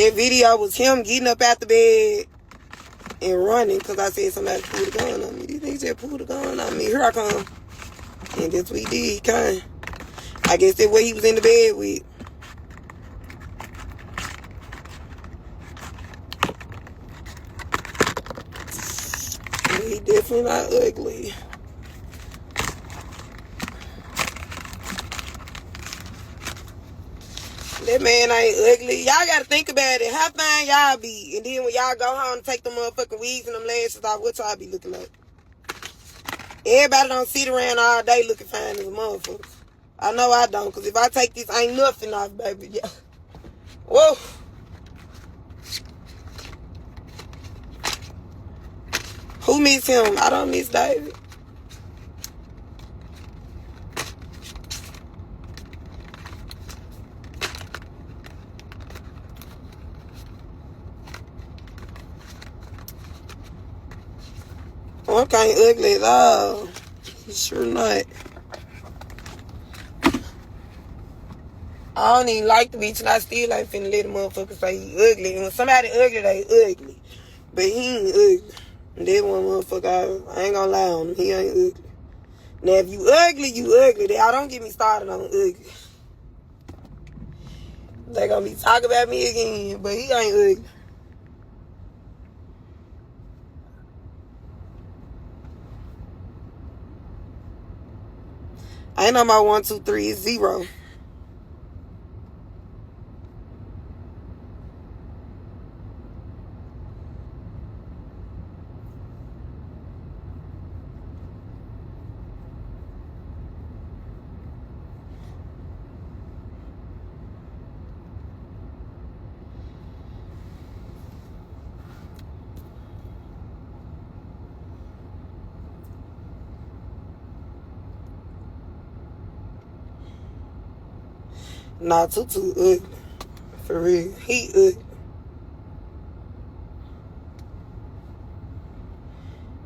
That video was him getting up out the bed and running because I said somebody pulled a gun on me. These niggas just pulled a gun on me. Here I come. And that's what he did. He came. I guess that's what he was in the bed with. But he definitely not ugly. That man ain't ugly. Y'all gotta think about it. How fine y'all be? And then when y'all go home and take them motherfucking wigs and them lashes off, what y'all be looking like? Everybody don't sit around all day looking fine as a motherfucker. I know I don't, because if I take this, ain't nothing off, baby. Yeah. Whoa. Who miss him? I don't miss David. One ain't ugly at all. He's sure not. I don't even like the bitch, and I still ain't finna let a motherfucker say he ugly. And when somebody ugly, they ugly. But he ain't ugly. And that one motherfucker, I ain't gonna lie on him. He ain't ugly. Now, if you ugly, you ugly. I don't get me started on ugly. They gonna be talking about me again, but he ain't ugly. I ain't on my 1, 2, 3, it's 0. Nah, Tutu ugly. For real. He ugly.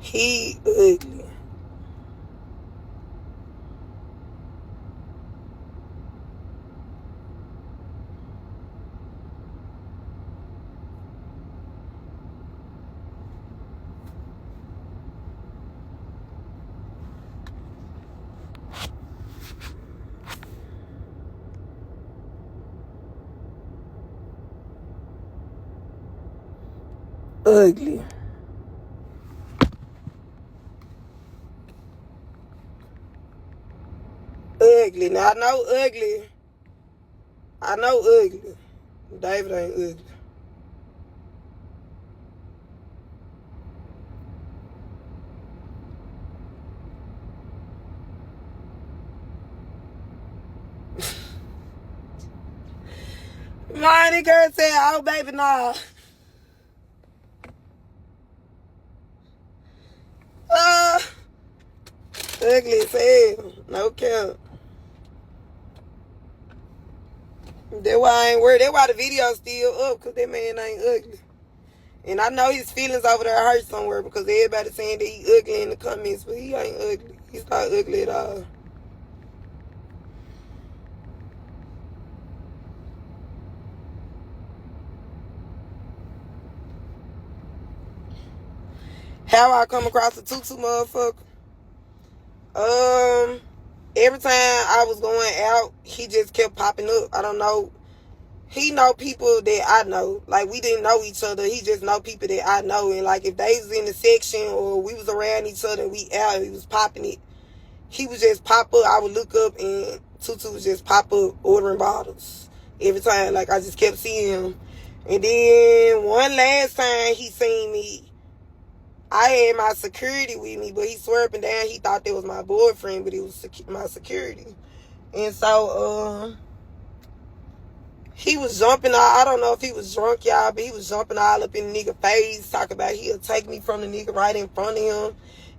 He ugly. Ugly. Ugly. Now, I know ugly. I know ugly. David ain't ugly. Money girl said, oh, baby, nah. Ugly as hell. No cap. That's why I ain't worried. That's why the video's still up, because that man ain't ugly. And I know his feelings over there hurt somewhere, because everybody saying that he ugly in the comments, but he ain't ugly. He's not ugly at all. How I come across a Tutu motherfucker? Every time I was going out, he just kept popping up. I don't know. He know people that I know. Like, we didn't know each other. He just know people that I know. And, like, if they was in the section or we was around each other and we out and he was popping it, he would just pop up. I would look up and Tutu would just pop up ordering bottles. Every time, like, I just kept seeing him. And then one last time he seen me, I had my security with me, but he swore up and down he thought that was my boyfriend, but it was my security. And so, he was jumping all, I don't know if he was drunk, y'all, but he was jumping all up in the nigga face, talking about he'll take me from the nigga right in front of him.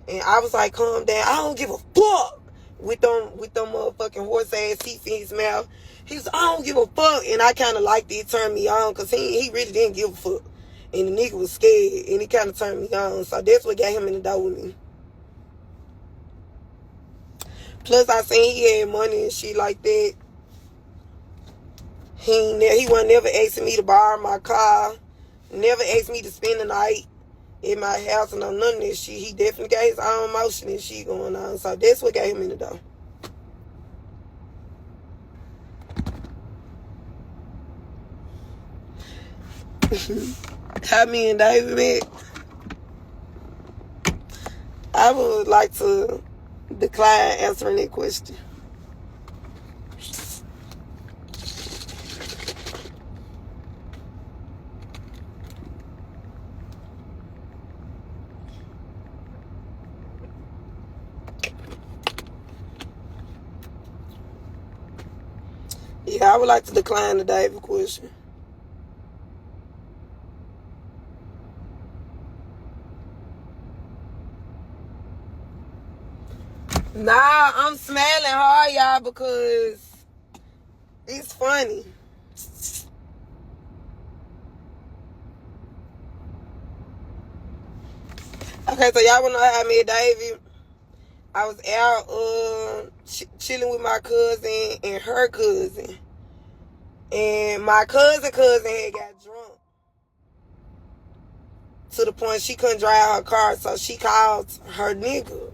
And I was like, calm down, I don't give a fuck. With them motherfucking horse ass teeth in his mouth. He was, I don't give a fuck. And I kind of liked it, turned me on, because he really didn't give a fuck. And the nigga was scared, and he kind of turned me on. So that's what got him in the door with me. Plus, I seen he had money and shit like that. He wasn't never asking me to borrow my car. Never asked me to spend the night in my house and none of this shit. He definitely got his own motion and shit going on. So that's what got him in the door. How me and David met? I would like to decline answering that question. Yeah, I would like to decline the David question. Nah, I'm smiling hard, y'all, because it's funny. Okay, so y'all wanna know how I met David? I was out chilling with my cousin and her cousin. And my cousin had got drunk to the point she couldn't drive her car, so she called her nigga.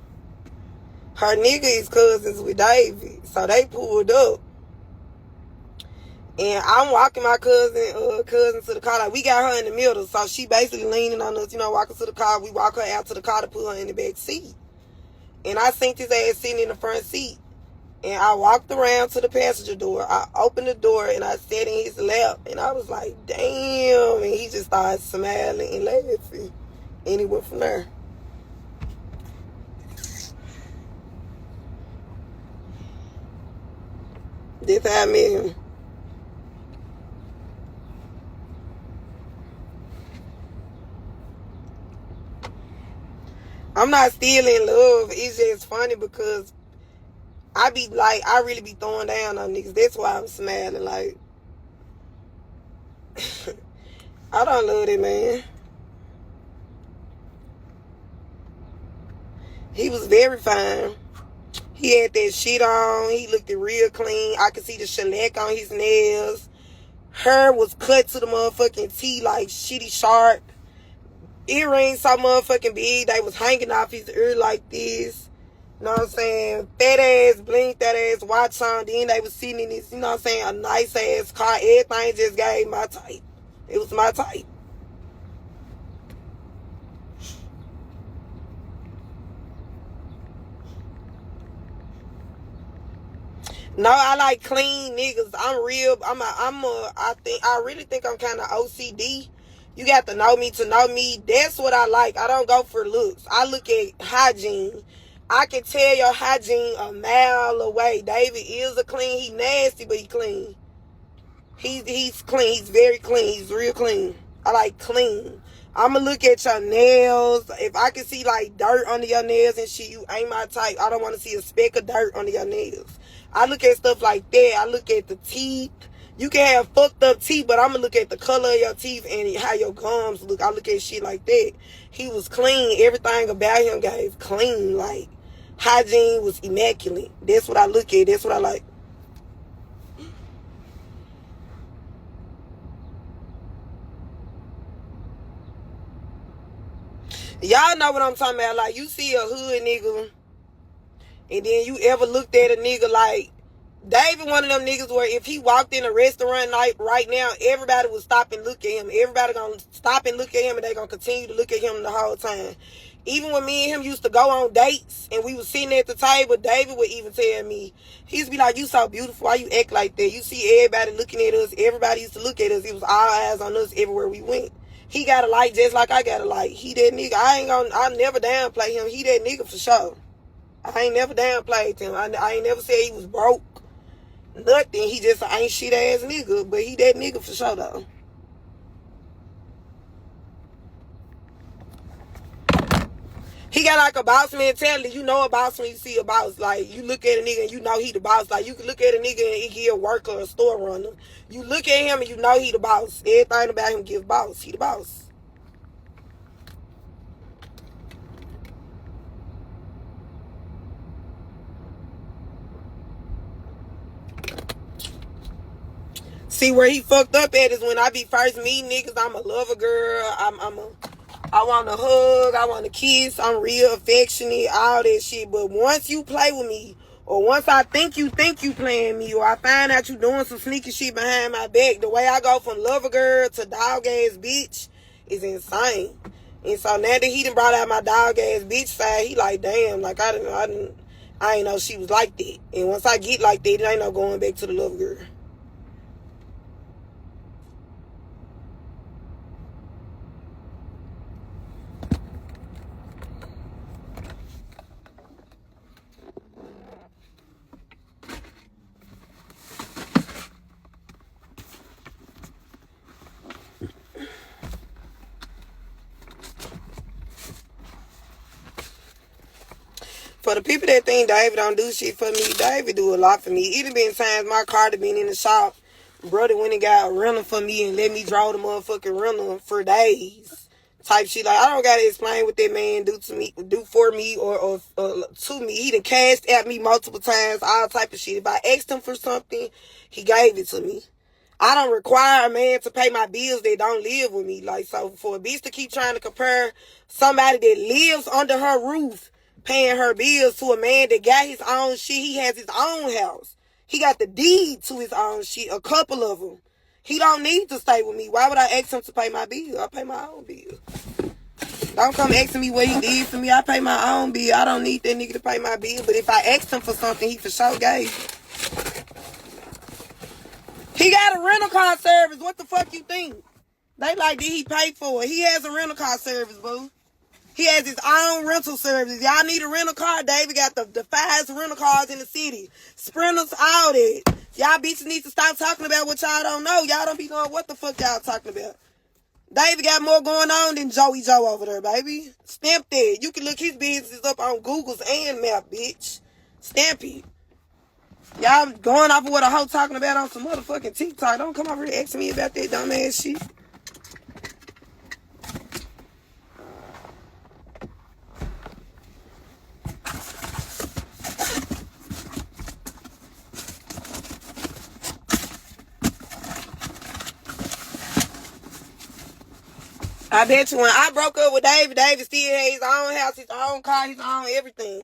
Her nigga is cousins with David, so they pulled up. And I'm walking my cousin to the car. Like, we got her in the middle, so she basically leaning on us, walking to the car. We walk her out to the car to put her in the back seat. And I seen his ass sitting in the front seat. And I walked around to the passenger door. I opened the door and I sat in his lap. And I was like, damn. And he just started smiling and laughing. And he went from there. That's how I met him. I'm not still in love. It's just funny because I really be throwing down on niggas. That's why I'm smiling. Like, I don't love that man. He was very fine. He had that shit on. He looked real clean. I could see the shellac on his nails. Hair was cut to the motherfucking T like shitty sharp. Earrings so motherfucking big. They was hanging off his ear like this. You know what I'm saying? Fat ass, blink that ass, watch on. Then they was sitting in this, you know what I'm saying, a nice ass car. Everything just gave my type. It was my type. No, I like clean niggas. I really think I'm kind of OCD. You got to know me to know me. That's what I like. I don't go for looks. I look at hygiene. I can tell your hygiene a mile away. David is a clean. He nasty, but he clean. He's clean. He's very clean. He's real clean. I like clean. I'ma look at your nails. If I can see like dirt under your nails and shit, you ain't my type. I don't want to see a speck of dirt under your nails. I look at stuff like that. I look at the teeth. You can have fucked up teeth, but I'm going to look at the color of your teeth and how your gums look. I look at shit like that. He was clean. Everything about him gave clean. Like, hygiene was immaculate. That's what I look at. That's what I like. Y'all know what I'm talking about. Like, you see a hood nigga, and then you ever looked at a nigga like, David, one of them niggas where if he walked in a restaurant like right now, everybody would stop and look at him. Everybody gonna stop and look at him, and they gonna continue to look at him the whole time. Even when me and him used to go on dates and we was sitting at the table, David would even tell me, he used to be like, you so beautiful, why you act like that? You see everybody looking at us, everybody used to look at us. It was all eyes on us everywhere we went. He got a light just like I got a light. He that nigga. I never downplay him. He that nigga for sure. I ain't never downplayed him. I ain't never said he was broke. Nothing. He just ain't shit ass nigga. But he that nigga for sure though. He got like a boss mentality. You know a boss when you see a boss. Like, you look at a nigga and you know he the boss. Like, you can look at a nigga and he a worker or a store runner. You look at him and you know he the boss. Everything about him give boss. He the boss. See, where he fucked up at is when I be first meeting niggas, I'm a lover girl. I want a hug. I want a kiss. I'm real affectionate, all that shit. But once you play with me, or once I think you playing me, or I find out you doing some sneaky shit behind my back, the way I go from lover girl to dog ass bitch is insane. And so now that he done brought out my dog ass bitch side, he like, damn, like I ain't know she was like that. And once I get like that, it ain't no going back to the lover girl. For the people that think David don't do shit for me, David do a lot for me. It done been times my car done been in the shop. Brother went and got a rental for me and let me draw the motherfucking rental for days. Type shit. Like, I don't gotta explain what that man do for me or to me. He done cashed at me multiple times, all type of shit. If I asked him for something, he gave it to me. I don't require a man to pay my bills that don't live with me. Like, so for a bitch to keep trying to compare somebody that lives under her roof paying her bills to a man that got his own shit. He has his own house. He got the deed to his own shit, a couple of them. He don't need to stay with me. Why would I ask him to pay my bill? I pay my own bill. Don't come asking me what he did for me. I pay my own bill. I don't need that nigga to pay my bill. But if I asked him for something, he for sure gave. He got a rental car service. What the fuck you think? They like, did he pay for it? He has a rental car service, boo. He has his own rental services. Y'all need a rental car? David got the fast rental cars in the city. Sprinters, all that. Y'all bitches need to stop talking about what y'all don't know. Y'all don't be knowing what the fuck y'all talking about. David got more going on than Joey Joe over there, baby. Stamp that. You can look his business up on Google's and Map, bitch. Stamp it. Y'all going off of what a hoe talking about on some motherfucking TikTok. Don't come over here asking me about that dumb ass shit. I bet you when I broke up with David, David still had his own house, his own car, his own everything.